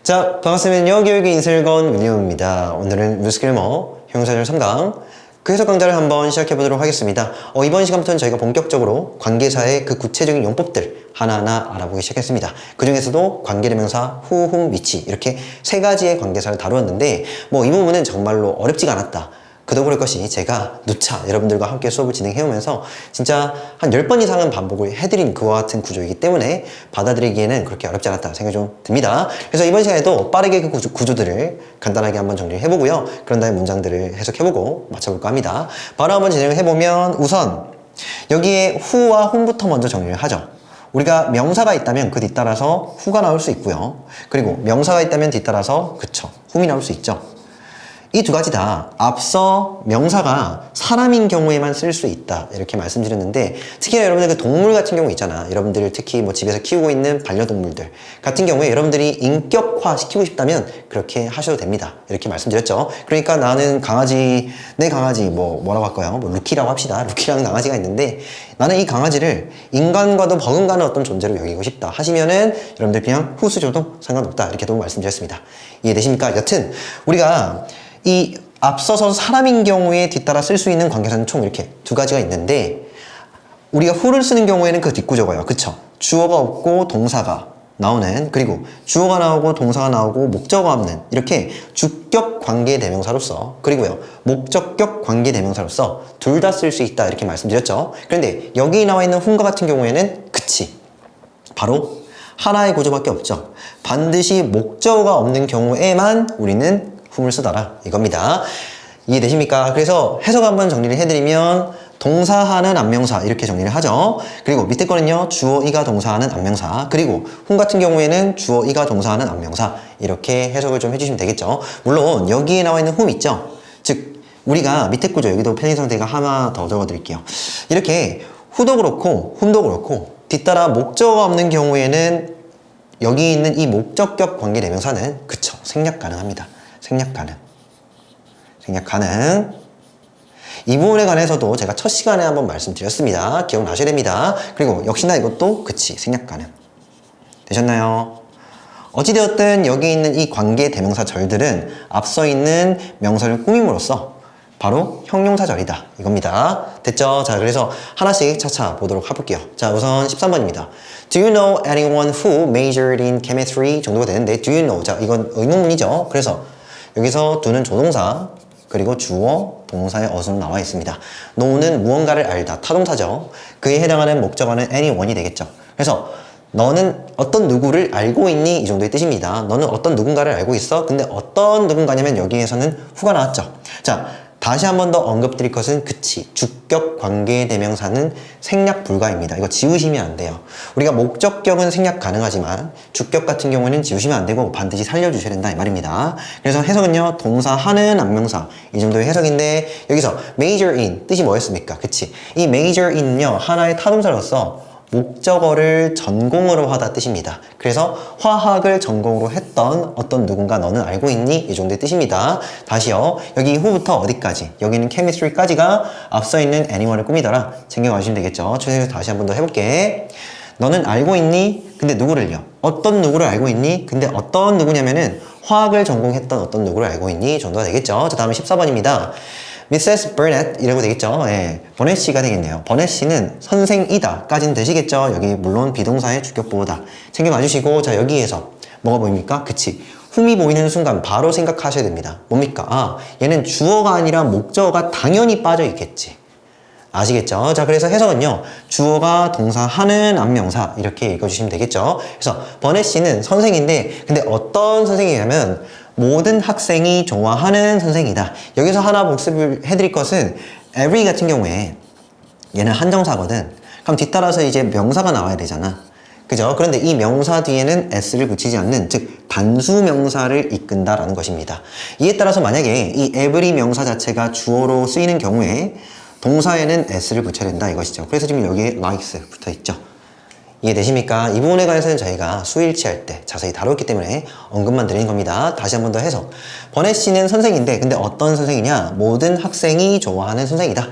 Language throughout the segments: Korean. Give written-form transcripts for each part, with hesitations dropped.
자, 반갑습니다. 영어교육의 이슬건 윌리엄입니다. 오늘은 뉴스킬머 형용사절 3강 그 해석 강좌를 한번 시작해 보도록 하겠습니다. 이번 시간부터는 저희가 본격적으로 관계사의 그 구체적인 용법들 하나하나 알아보기 시작했습니다. 그 중에서도 관계대명사, 후, 훔, 위치 이렇게 세 가지의 관계사를 다루었는데 이 부분은 정말로 어렵지가 않았다. 그도 그럴 것이 제가 누차 여러분들과 함께 수업을 진행해오면서 진짜 한 10번 이상은 반복을 해드린 그와 같은 구조이기 때문에 받아들이기에는 그렇게 어렵지 않았다 생각이 좀 듭니다. 그래서 이번 시간에도 빠르게 그 구조들을 간단하게 한번 정리를 해보고요. 그런 다음에 문장들을 해석해보고 맞춰볼까 합니다. 바로 한번 진행을 해보면 우선 여기에 후와 훔부터 먼저 정리를 하죠. 우리가 명사가 있다면 그 뒤따라서 후가 나올 수 있고요. 그리고 명사가 있다면 뒤따라서 훔이 나올 수 있죠. 이 두 가지 다 앞서 명사가 사람인 경우에만 쓸 수 있다 이렇게 말씀드렸는데 특히나 여러분들 그 동물 같은 경우 있잖아. 여러분들 특히 집에서 키우고 있는 반려동물들 같은 경우에 여러분들이 인격화 시키고 싶다면 그렇게 하셔도 됩니다. 이렇게 말씀드렸죠. 그러니까 나는 강아지, 내 강아지 뭐라고 할까요? 루키라고 합시다. 루키라는 강아지가 있는데 나는 이 강아지를 인간과도 버금가는 어떤 존재로 여기고 싶다 하시면은 여러분들 그냥 후 쓰셔도 상관없다 이렇게도 말씀드렸습니다. 이해되십니까? 여튼 우리가 이 앞서서 사람인 경우에 뒤따라 쓸 수 있는 관계사는 총 이렇게 두 가지가 있는데 우리가 who를 쓰는 경우에는 그 뒷구조가요. 그쵸? 주어가 없고 동사가 나오는 그리고 주어가 나오고 동사가 나오고 목적어가 없는 이렇게 주격 관계대명사로서 그리고요 목적격 관계대명사로서 둘 다 쓸 수 있다 이렇게 말씀드렸죠. 그런데 여기 나와 있는 whom과 같은 경우에는 그치 바로 하나의 구조밖에 없죠. 반드시 목적어가 없는 경우에만 우리는 whom을 쓰더라 이겁니다. 이해되십니까? 그래서 해석 한번 정리를 해드리면 동사하는 안명사 이렇게 정리를 하죠. 그리고 밑에 거는요 주어 이가 동사하는 안명사 그리고 whom 같은 경우에는 주어 이가 동사하는 안명사 이렇게 해석을 좀 해주시면 되겠죠. 물론 여기에 나와 있는 whom 있죠. 즉 우리가 밑에 구조 여기도 편의상 제가 하나 더 적어드릴게요. 이렇게 who도 그렇고 whom도 그렇고 뒤따라 목적어가 없는 경우에는 여기 있는 이 목적격 관계대명사는 그쵸 생략 가능합니다. 생략 가능. 이 부분에 관해서도 제가 첫 시간에 한번 말씀드렸습니다. 기억나셔야 됩니다. 그리고 역시나 이것도 그치 생략 가능. 되셨나요? 어찌되었든 여기 있는 이 관계 대명사 절들은 앞서 있는 명사를 꾸밈으로써 바로 형용사절이다 이겁니다. 됐죠? 자, 그래서 하나씩 차차 보도록 해볼게요. 자, 우선 13번입니다. Do you know anyone who majored in chemistry? 정도가 되는데 do you know? 자, 이건 의문문이죠. 그래서 여기서 do는 조동사 그리고 주어, 동사의 어순 나와 있습니다. know는 무언가를 알다, 타동사죠. 그에 해당하는 목적어는 anyone이 되겠죠. 그래서 너는 어떤 누구를 알고 있니? 이 정도의 뜻입니다. 너는 어떤 누군가를 알고 있어? 근데 어떤 누군가냐면 여기에서는 who가 나왔죠. 자, 다시 한 번 더 언급드릴 것은 그치 주격 관계대명사는 생략 불가입니다. 이거 지우시면 안 돼요. 우리가 목적격은 생략 가능하지만 주격 같은 경우에는 지우시면 안 되고 반드시 살려주셔야 된다 이 말입니다. 그래서 해석은요 동사 하는 안명사 이 정도의 해석인데 여기서 major in 뜻이 뭐였습니까? 그치 이 major in은요 하나의 타동사로서 목적어를 전공으로 하다 뜻입니다. 그래서 화학을 전공으로 했던 어떤 누군가 너는 알고 있니? 이 정도의 뜻입니다. 다시요. 여기 후부터 어디까지? 여기는 chemistry까지가 앞서 있는 anyone을 꾸미더라. 챙겨가시면 되겠죠. 다시 한 번 더 해볼게. 너는 알고 있니? 근데 누구를요? 어떤 누구를 알고 있니? 근데 어떤 누구냐면은 화학을 전공했던 어떤 누구를 알고 있니? 정도가 되겠죠. 자, 다음에 14번입니다. Mrs. Burnett 이라고 되겠죠. 예, 버넷 씨가 되겠네요. 버넷 씨는 선생이다 까지는 되시겠죠. 여기 물론 비동사의 주격보다 챙겨 봐주시고 자 여기에서 뭐가 보입니까? 그치 whom이 보이는 순간 바로 생각하셔야 됩니다. 뭡니까? 아 얘는 주어가 아니라 목적어가 당연히 빠져 있겠지. 아시겠죠? 자 그래서 해석은요 주어가 동사하는 안명사 이렇게 읽어주시면 되겠죠. 그래서 버넷 씨는 선생인데 근데 어떤 선생이냐면 모든 학생이 좋아하는 선생이다. 여기서 하나 복습을 해드릴 것은 every 같은 경우에 얘는 한정사거든. 그럼 뒤따라서 이제 명사가 나와야 되잖아. 그죠? 그런데 이 명사 뒤에는 s를 붙이지 않는 즉 단수 명사를 이끈다라는 것입니다. 이에 따라서 만약에 이 every 명사 자체가 주어로 쓰이는 경우에 동사에는 s를 붙여야 된다 이것이죠. 그래서 지금 여기에 likes 붙어 있죠. 이해되십니까? 이 부분에 관해서는 저희가 수일치할 때 자세히 다뤘기 때문에 언급만 드리는 겁니다. 다시 한 번 더 해서 버넷 씨는 선생인데 근데 어떤 선생이냐? 모든 학생이 좋아하는 선생이다.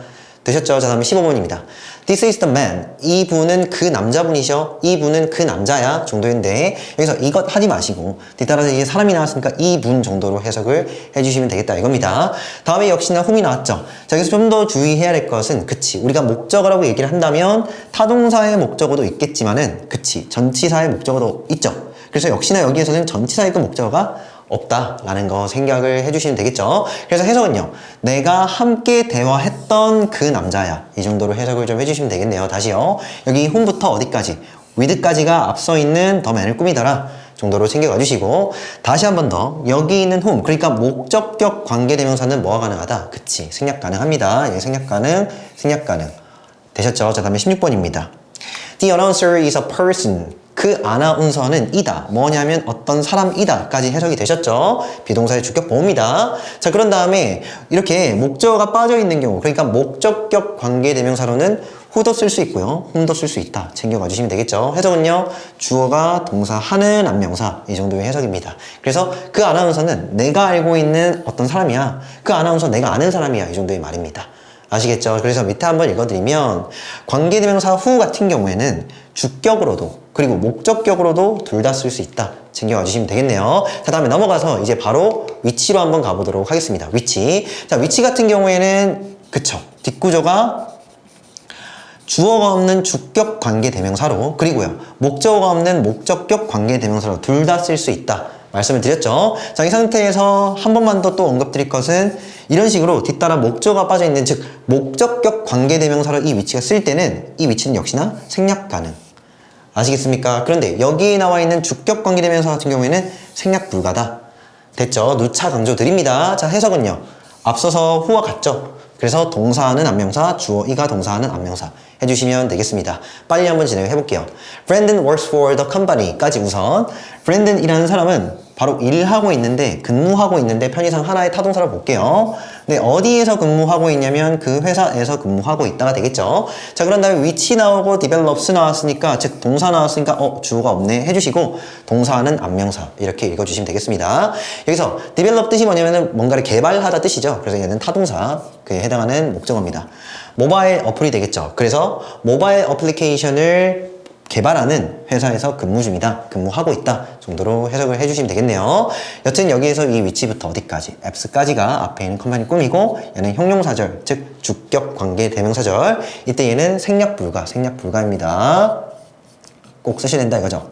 되셨죠? 자, 다음에 15번입니다. This is the man. 이분은 그 남자분이셔. 이분은 그 남자야. 정도인데 여기서 이것 하지 마시고 뒤따라서 이게 사람이 나왔으니까 이분 정도로 해석을 해주시면 되겠다 이겁니다. 다음에 역시나 whom이 나왔죠. 자, 여기서 좀 더 주의해야 될 것은 그치. 우리가 목적어라고 얘기를 한다면 타동사의 목적어도 있겠지만은 그치. 전치사의 목적어도 있죠. 그래서 역시나 여기에서는 전치사의 그 목적어가 없다라는 거 생각을 해주시면 되겠죠. 그래서 해석은요. 내가 함께 대화했던 그 남자야. 이 정도로 해석을 좀 해주시면 되겠네요. 다시요. 여기 whom부터 어디까지? with까지가 앞서 있는 the man을 꾸미더라. 정도로 챙겨가 주시고 다시 한 번 더 여기 있는 whom 그러니까 목적격 관계대명사는 뭐가 가능하다? 그치. 생략 가능합니다. 여기 생략 가능, 생략 가능. 되셨죠? 자, 다음에 16번입니다. The announcer is a person. 그 아나운서는 이다. 뭐냐면 어떤 사람이다. 까지 해석이 되셨죠? 비동사의 주격 보호입니다. 자, 그런 다음에 이렇게 목적어가 빠져 있는 경우 그러니까 목적격 관계대명사로는 who도 쓸 수 있고요. whom도 쓸 수 있다. 챙겨가 주시면 되겠죠? 해석은요. 주어가 동사 하는 안명사 이 정도의 해석입니다. 그래서 그 아나운서는 내가 알고 있는 어떤 사람이야. 그 아나운서 내가 아는 사람이야. 이 정도의 말입니다. 아시겠죠? 그래서 밑에 한번 읽어드리면 관계대명사 who 같은 경우에는 주격으로도 그리고 목적격으로도 둘 다 쓸 수 있다. 챙겨와 주시면 되겠네요. 자, 다음에 넘어가서 이제 바로 위치로 한번 가보도록 하겠습니다. 위치. 자, 위치 같은 경우에는 그쵸. 뒷구조가 주어가 없는 주격 관계대명사로 그리고요. 목적어가 없는 목적격 관계대명사로 둘 다 쓸 수 있다. 말씀을 드렸죠. 자, 이 상태에서 한 번만 더 또 언급드릴 것은 이런 식으로 뒤따라 목적어가 빠져있는 즉 목적격 관계대명사로 이 위치가 쓸 때는 이 위치는 역시나 생략 가능. 아시겠습니까? 그런데 여기에 나와 있는 주격 관계대명사 같은 경우에는 생략 불가다. 됐죠? 누차 강조 드립니다. 자, 해석은요. 앞서서 who와 같죠? 그래서 동사하는 안명사, 주어 이가 동사하는 안명사 해주시면 되겠습니다. 빨리 한번 진행해 볼게요. Brandon works for the company까지 우선 Brandon이라는 사람은 바로 일하고 있는데 근무하고 있는데 편의상 하나의 타동사를 볼게요. 네, 어디에서 근무하고 있냐면 그 회사에서 근무하고 있다가 되겠죠. 자, 그런 다음에 위치 나오고 develops 나왔으니까 즉 동사 나왔으니까 주어가 없네 해주시고 동사는 안명사 이렇게 읽어주시면 되겠습니다. 여기서 develop 뜻이 뭐냐면은 뭔가를 개발하다 뜻이죠. 그래서 얘는 타동사 그에 해당하는 목적어입니다. 모바일 어플이 되겠죠. 그래서 모바일 어플리케이션을 개발하는 회사에서 근무 중이다. 근무하고 있다. 정도로 해석을 해주시면 되겠네요. 여튼 여기에서 이 위치부터 어디까지? apps까지가 앞에 있는 컴퍼니 꾸미고 얘는 형용사절, 즉 주격 관계 대명사절. 이때 얘는 생략 불가입니다. 꼭 쓰셔야 된다 이거죠.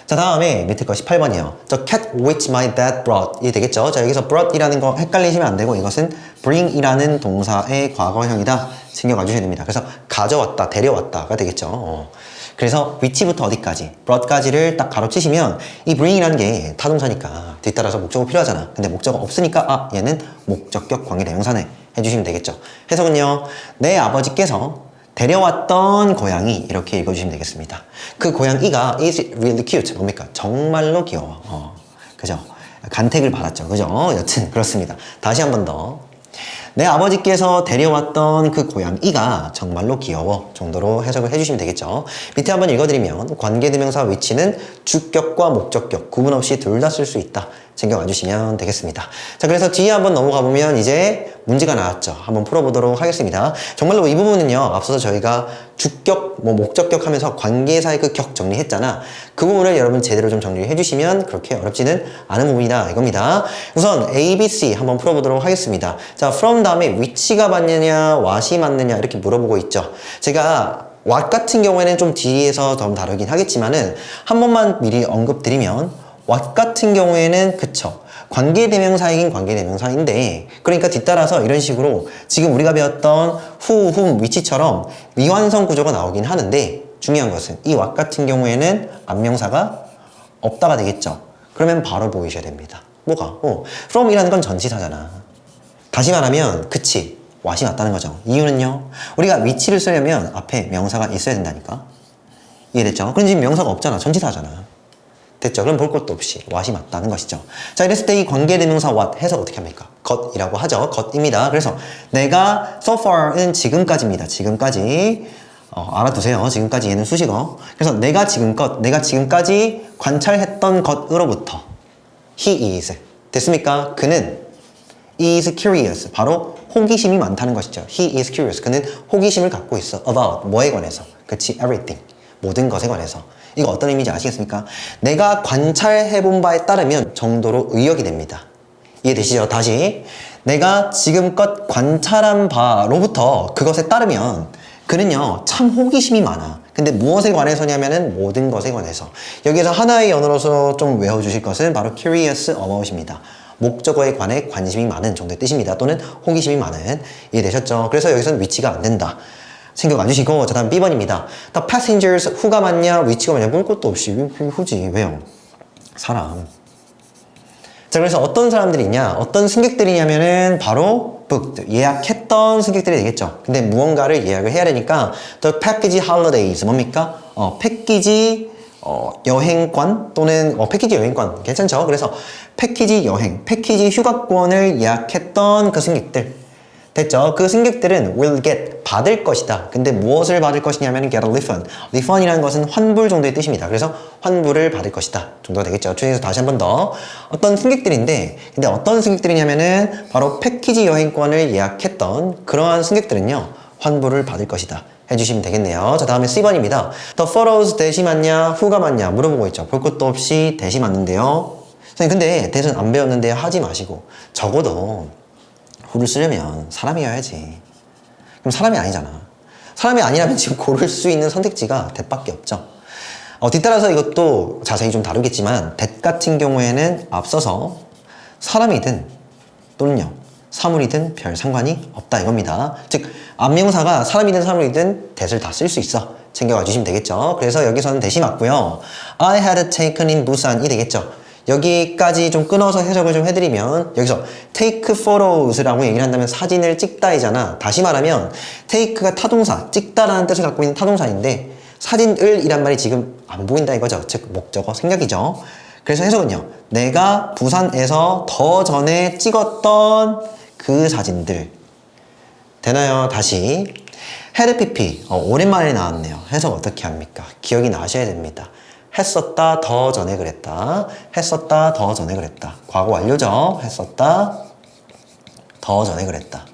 자, 다음에 밑에 거 18번이에요. The cat which my dad brought 이 되겠죠. 자, 여기서 brought이라는 거 헷갈리시면 안 되고 이것은 bring이라는 동사의 과거형이다. 챙겨가 주셔야 됩니다. 그래서 가져왔다, 데려왔다가 되겠죠. 그래서 위치부터 어디까지, brought까지를 딱 가로치시면 이 bring이라는 게 타동사니까 뒤따라서 목적어 필요하잖아. 근데 목적어 없으니까 얘는 목적격 관계대명사네 해주시면 되겠죠. 해석은요. 내 아버지께서 데려왔던 고양이 이렇게 읽어주시면 되겠습니다. 그 고양이가 is really cute. 뭡니까? 정말로 귀여워. 그죠? 간택을 받았죠. 그죠? 여튼 그렇습니다. 다시 한 번 더. 내 아버지께서 데려왔던 그 고양이가 정말로 귀여워 정도로 해석을 해주시면 되겠죠. 밑에 한번 읽어드리면 관계대명사 위치는 주격과 목적격 구분 없이 둘 다 쓸 수 있다. 챙겨와 주시면 되겠습니다. 자, 그래서 뒤에 한번 넘어가 보면 이제 문제가 나왔죠. 한번 풀어보도록 하겠습니다. 정말로 이 부분은요, 앞서서 저희가 주격, 목적격 하면서 관계사의 그 격 정리했잖아. 그 부분을 여러분 제대로 좀 정리해 주시면 그렇게 어렵지는 않은 부분이다 이겁니다. 우선 A, B, C 한번 풀어보도록 하겠습니다. 자, from 다음에 위치가 맞느냐, what이 맞느냐 이렇게 물어보고 있죠. 제가 what 같은 경우에는 좀 뒤에서 더 다루긴 하겠지만은 한 번만 미리 언급드리면 what 같은 경우에는 그쵸. 관계대명사이긴 관계대명사인데 그러니까 뒤따라서 이런 식으로 지금 우리가 배웠던 who, whom, 위치처럼 미완성 구조가 나오긴 하는데 중요한 것은 이 what 같은 경우에는 안명사가 없다가 되겠죠. 그러면 바로 보이셔야 됩니다. 뭐가? from이라는 건 전치사잖아. 다시 말하면 그치. what이 맞다는 거죠. 이유는요. 우리가 위치를 쓰려면 앞에 명사가 있어야 된다니까. 이해됐죠? 그럼 지금 명사가 없잖아. 전치사잖아. 됐죠? 그럼 볼 것도 없이 what이 맞다는 것이죠. 자, 이랬을 때 이 관계대명사 what 해석 어떻게 합니까? got이라고 하죠. got입니다. 그래서 내가 so far는 지금까지입니다. 지금까지 알아두세요. 지금까지 얘는 수식어. 그래서 내가 지금까지 관찰했던 것으로부터 he is 됐습니까? 그는 is curious 바로 호기심이 많다는 것이죠. He is curious. 그는 호기심을 갖고 있어. About 뭐에 관해서? 그치? Everything. 모든 것에 관해서. 이거 어떤 의미인지 아시겠습니까? 내가 관찰해본 바에 따르면 정도로 의역이 됩니다. 이해되시죠? 다시. 내가 지금껏 관찰한 바로부터 그것에 따르면 그는요 참 호기심이 많아. 근데 무엇에 관해서냐면은 모든 것에 관해서. 여기에서 하나의 언어로서 좀 외워주실 것은 바로 curious about입니다. 목적어에 관해 관심이 많은 정도의 뜻입니다. 또는 호기심이 많은. 이해되셨죠? 그래서 여기서는 위치가 안 된다. 신경 안 주시고. 자, 다음 B번입니다. The passengers 후가 맞냐 위치가 맞냐 볼 것도 없이 후지. 왜요? 사람. 자, 그래서 어떤 사람들이 있냐, 어떤 승객들이냐면은 바로 booked, 예약했던 승객들이 되겠죠. 근데 무언가를 예약을 해야 되니까 the package holidays 뭡니까? 패키지 여행권 또는 패키지 여행권 괜찮죠? 그래서 패키지 여행, 패키지 휴가권을 예약했던 그 승객들 됐죠? 그 승객들은 will get 받을 것이다. 근데 무엇을 받을 것이냐면 get a refund. refund이라는 것은 환불 정도의 뜻입니다. 그래서 환불을 받을 것이다 정도가 되겠죠. 중에서 다시 한 번 더 어떤 승객들인데 근데 어떤 승객들이냐면은 바로 패키지 여행권을 예약했던 그러한 승객들은요 환불을 받을 것이다 해주시면 되겠네요. 자, 다음에 C번입니다. The photos 대시 맞냐 후가 맞냐 물어보고 있죠. 볼 것도 없이 대시 맞는데요. 선생님 근데 대신 안 배웠는데 하지 마시고 적어도 후를 쓰려면 사람이어야지. 그럼 사람이 아니잖아. 사람이 아니라면 지금 고를 수 있는 선택지가 that밖에 없죠. 뒤따라서 이것도 자세히 좀 다루겠지만 that 같은 경우에는 앞서서 사람이든 또는요 사물이든 별 상관이 없다 이겁니다. 즉 앞명사가 사람이든 사물이든 that을 다 쓸 수 있어. 챙겨와 주시면 되겠죠. 그래서 여기서는 that이 맞고요. I had taken in Busan이 되겠죠. 여기까지 좀 끊어서 해석을 좀 해드리면 여기서 take photos라고 얘기를 한다면 사진을 찍다이잖아. 다시 말하면 take가 타동사, 찍다라는 뜻을 갖고 있는 타동사인데 사진을 이란 말이 지금 안 보인다 이거죠. 즉 목적어 생략이죠. 그래서 해석은요. 내가 부산에서 더 전에 찍었던 그 사진들 되나요? 다시 had pp 오랜만에 나왔네요. 해석 어떻게 합니까? 기억이 나셔야 됩니다. 했었다 더 전에 그랬다. 했었다 더 전에 그랬다. 과거 완료죠. 했었다 더 전에 그랬다.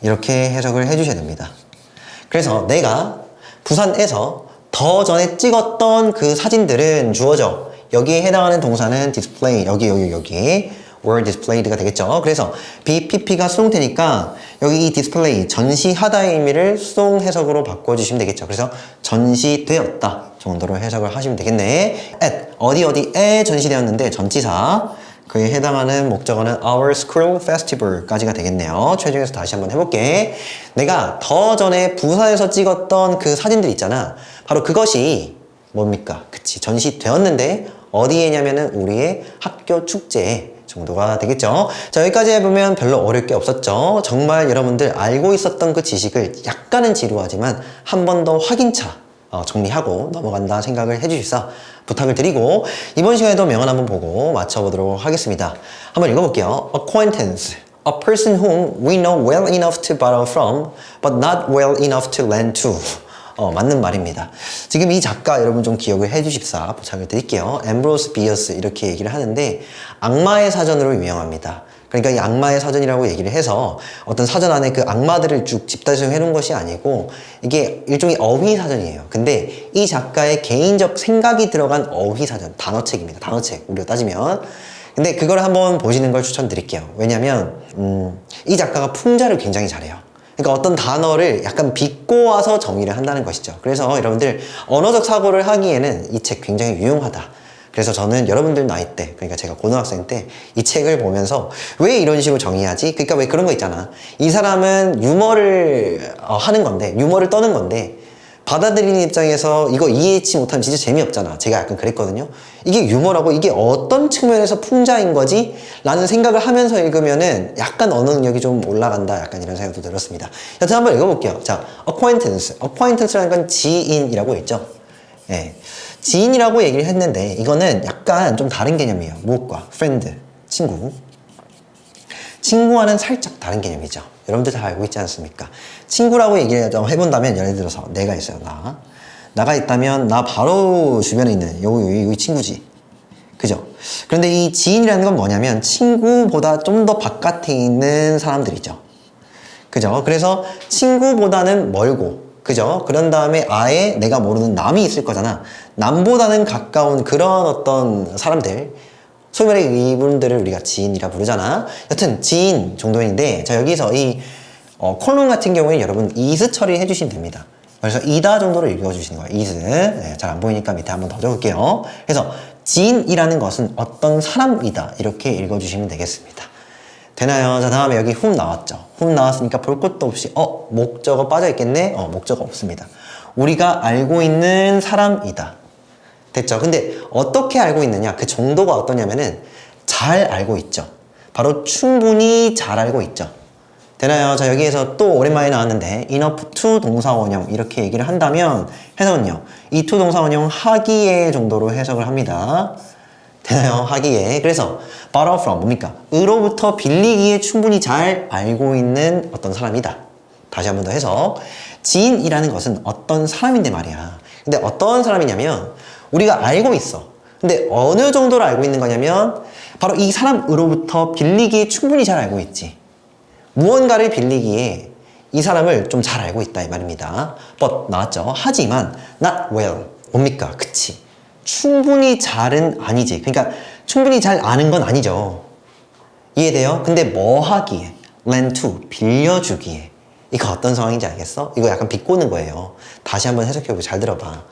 이렇게 해석을 해주셔야 됩니다. 그래서 내가 부산에서 더 전에 찍었던 그 사진들은 주어져. 여기에 해당하는 동사는 display. 여기 were displayed가 되겠죠. 그래서 BPP가 수동태니까 여기 이 display, 전시하다의 의미를 수동 해석으로 바꿔주시면 되겠죠. 그래서 전시되었다 정도로 해석을 하시면 되겠네. at, 어디에 전시되었는데 전치사. 그에 해당하는 목적어는 our school festival까지가 되겠네요. 최종에서 다시 한번 해볼게. 내가 더 전에 부산에서 찍었던 그 사진들 있잖아. 바로 그것이 뭡니까? 그치, 전시되었는데 어디에냐면은 우리의 학교 축제에 정도가 되겠죠. 자, 여기까지 해보면 별로 어려울 게 없었죠. 정말 여러분들 알고 있었던 그 지식을 약간은 지루하지만 한 번 더 확인차 정리하고 넘어간다 생각을 해주십사 부탁을 드리고 이번 시간에도 명언 한번 보고 맞춰보도록 하겠습니다. 한번 읽어볼게요. Acquaintance, a person whom we know well enough to borrow from, but not well enough to lend to. 맞는 말입니다. 지금 이 작가 여러분 좀 기억을 해주십사 부탁을 드릴게요. 앰브로스 비어스 이렇게 얘기를 하는데 악마의 사전으로 유명합니다. 그러니까 이 악마의 사전이라고 얘기를 해서 어떤 사전 안에 그 악마들을 쭉 집단적으로 해놓은 것이 아니고 이게 일종의 어휘 사전이에요. 근데 이 작가의 개인적 생각이 들어간 어휘 사전, 단어책입니다. 단어책 우리로 따지면. 근데 그걸 한번 보시는 걸 추천드릴게요. 왜냐면 이 작가가 풍자를 굉장히 잘해요. 그러니까 어떤 단어를 약간 비꼬아서 정의를 한다는 것이죠. 그래서 여러분들 언어적 사고를 하기에는 이 책 굉장히 유용하다. 그래서 저는 여러분들 나이 때, 그러니까 제가 고등학생 때 이 책을 보면서 왜 이런 식으로 정의하지? 그러니까 왜 그런 거 있잖아. 이 사람은 유머를 하는 건데, 유머를 떠는 건데 받아들이는 입장에서 이거 이해치 못하면 진짜 재미없잖아. 제가 약간 그랬거든요. 이게 유머라고 이게 어떤 측면에서 풍자인 거지? 라는 생각을 하면서 읽으면은 약간 언어 능력이 좀 올라간다. 약간 이런 생각도 들었습니다. 여튼 한번 읽어볼게요. 자, acquaintance. acquaintance라는 건 지인이라고 했죠. 예. 지인이라고 얘기를 했는데 이거는 약간 좀 다른 개념이에요. 무엇과? friend, 친구. 친구와는 살짝 다른 개념이죠. 여러분들 다 알고 있지 않습니까? 친구라고 얘기를 해본다면 예를 들어서 내가 있어요. 나가 있다면 나 바로 주변에 있는 여기 친구지. 그죠? 그런데 이 지인이라는 건 뭐냐면 친구보다 좀 더 바깥에 있는 사람들이죠. 그죠? 그래서 친구보다는 멀고, 그죠? 그런 다음에 아예 내가 모르는 남이 있을 거잖아. 남보다는 가까운 그런 어떤 사람들. 소위 말해 이분들을 우리가 지인이라 부르잖아. 여튼 지인 정도인데, 자, 여기서 이 콜론 같은 경우에 여러분 is 처리해 주시면 됩니다. 그래서 이다 정도로 읽어주시는 거예요. is. 네, 잘 안 보이니까 밑에 한번 더 적을게요. 그래서 지인이라는 것은 어떤 사람이다. 이렇게 읽어주시면 되겠습니다. 되나요? 자, 다음에 여기 whom 나왔죠. whom 나왔으니까 볼 것도 없이 목적어 빠져있겠네? 목적어 없습니다. 우리가 알고 있는 사람이다. 됐죠? 근데 어떻게 알고 있느냐? 그 정도가 어떠냐면은 잘 알고 있죠. 바로 충분히 잘 알고 있죠. 되나요? 자, 여기에서 또 오랜만에 나왔는데 enough to 동사원형 이렇게 얘기를 한다면 해석은요. 이 to 동사원형 하기에 정도로 해석을 합니다. 되나요? 하기에. 그래서 borrow from 뭡니까? 으로부터 빌리기에 충분히 잘 알고 있는 어떤 사람이다. 다시 한 번 더 해서 지인이라는 것은 어떤 사람인데 말이야. 근데 어떤 사람이냐면 우리가 알고 있어. 근데 어느 정도로 알고 있는 거냐면 바로 이 사람으로부터 빌리기에 충분히 잘 알고 있지. 무언가를 빌리기에 이 사람을 좀 잘 알고 있다 이 말입니다. but 나왔죠. 하지만 not well. 뭡니까? 그치. 충분히 잘은 아니지. 그러니까 충분히 잘 아는 건 아니죠. 이해돼요? 근데 뭐 하기에? lend to. 빌려주기에. 이거 어떤 상황인지 알겠어? 이거 약간 비꼬는 거예요. 다시 한번 해석해보고 잘 들어봐.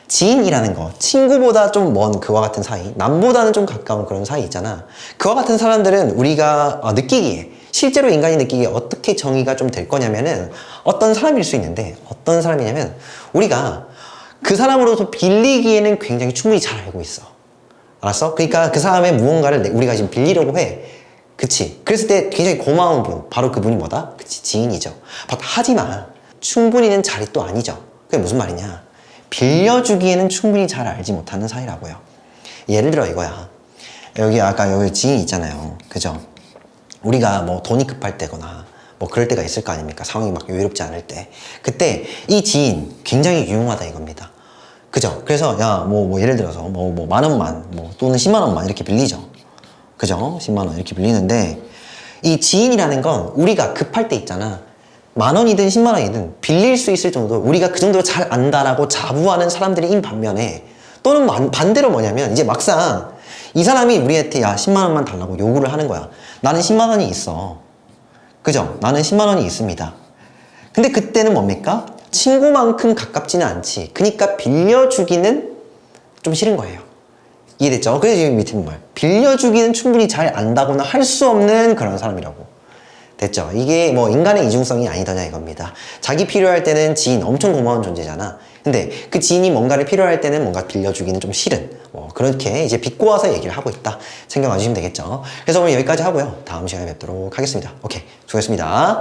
지인이라는 거, 친구보다 좀 먼 그와 같은 사이, 남보다는 좀 가까운 그런 사이 있잖아. 그와 같은 사람들은 우리가 느끼기에, 실제로 인간이 느끼기에 어떻게 정의가 좀 될 거냐면은 어떤 사람일 수 있는데 어떤 사람이냐면 우리가 그 사람으로부터 빌리기에는 굉장히 충분히 잘 알고 있어. 알았어? 그러니까 그 사람의 무언가를 우리가 지금 빌리려고 해. 그치? 그랬을 때 굉장히 고마운 분, 바로 그분이 뭐다? 그치? 지인이죠. 하지만 충분히는 잘이 또 아니죠. 그게 무슨 말이냐? 빌려주기에는 충분히 잘 알지 못하는 사이라고요. 예를 들어 이거야. 여기 아까 여기 지인 있잖아요. 그죠? 우리가 뭐 돈이 급할 때거나 뭐 그럴 때가 있을 거 아닙니까? 상황이 막 여유롭지 않을 때. 그때 이 지인 굉장히 유용하다 이겁니다. 그죠? 그래서 뭐 예를 들어서 뭐 10,000원만 또는 100,000원만 이렇게 빌리죠. 그죠? 100,000원 이렇게 빌리는데 이 지인이라는 건 우리가 급할 때 있잖아. 10,000원이든 100,000원이든 빌릴 수 있을 정도 우리가 그 정도로 잘 안다라고 자부하는 사람들인 반면에 또는 반대로 뭐냐면 이제 막상 이 사람이 우리한테 100,000원만 달라고 요구를 하는 거야. 나는 100,000원이 있어. 그죠? 나는 100,000원이 있습니다. 근데 그때는 뭡니까? 친구만큼 가깝지는 않지. 그러니까 빌려주기는 좀 싫은 거예요. 이해됐죠? 그래서 지금 밑에 말 빌려주기는 충분히 잘 안다고는 할 수 없는 그런 사람이라고. 됐죠? 이게 뭐 인간의 이중성이 아니더냐 이겁니다. 자기 필요할 때는 지인 엄청 고마운 존재잖아. 근데 그 지인이 뭔가를 필요할 때는 뭔가 빌려주기는 좀 싫은 그렇게 이제 비꼬아서 얘기를 하고 있다 생각해 주시면 되겠죠. 그래서 오늘 여기까지 하고요. 다음 시간에 뵙도록 하겠습니다. 오케이, 수고했습니다.